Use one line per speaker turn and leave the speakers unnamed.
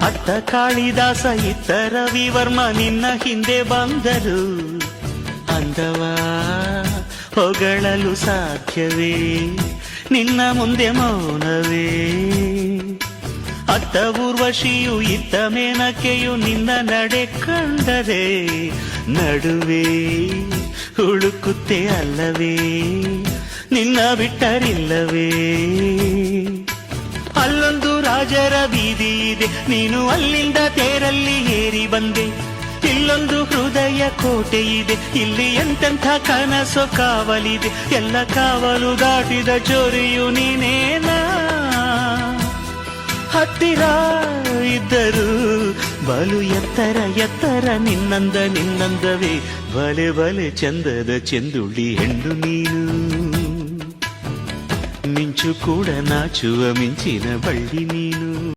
ಅತ್ತ ಕಾಳಿದಾಸ ಇತ್ತ ರವಿವರ್ಮ ನಿನ್ನ ಹಿಂದೆ ಬಂದರು. ಅಂದವ ಹೊಗಳಲು ಸಾಧ್ಯವೇ, ನಿನ್ನ ಮುಂದೆ ಮೌನವೇ. ಅತ್ತ ಊರ್ವಶಿಯು ಇತ್ತ ಮೇನಕೆಯು ನಿನ್ನ ನಡೆ ಕಂಡರೆ ನಡುವೆ ಹುಡುಕುತ್ತೆ ಅಲ್ಲವೇ, ನಿನ್ನ ಬಿಟ್ಟರಿಲ್ಲವೇ. ಅಲ್ಲೊಂದು ರಾಜರ ಬೀದಿ ಇದೆ, ನೀನು ಅಲ್ಲಿಂದ ತೇರಲ್ಲಿ ಏರಿ ಬಂದೆ. ಇಲ್ಲೊಂದು ಹೃದಯ ಕೋಟೆ ಇದೆ, ಇಲ್ಲಿ ಎಂತೆಂಥ ಕನಸು ಕಾವಲಿದೆ. ಎಲ್ಲ ಕಾವಲು ದಾಟಿದ ಚೋರಿಯು ನೀನೇನಾ. ಹತ್ತಿರ ಇದ್ದರು ಬಲು ಎತ್ತರ ಎತ್ತರ ನಿನ್ನಂದವೇ. ಬಲೆ ಬಲೆ ಚಂದದ ಚೆಂದುಳ್ಳಿ ಹೆಣ್ಣು ನೀನು, ಮಿಂಚು ಕೂಡ ನಾಚುವ ಮಿಂಚಿನ ಬಳ್ಳಿ ನೀನು.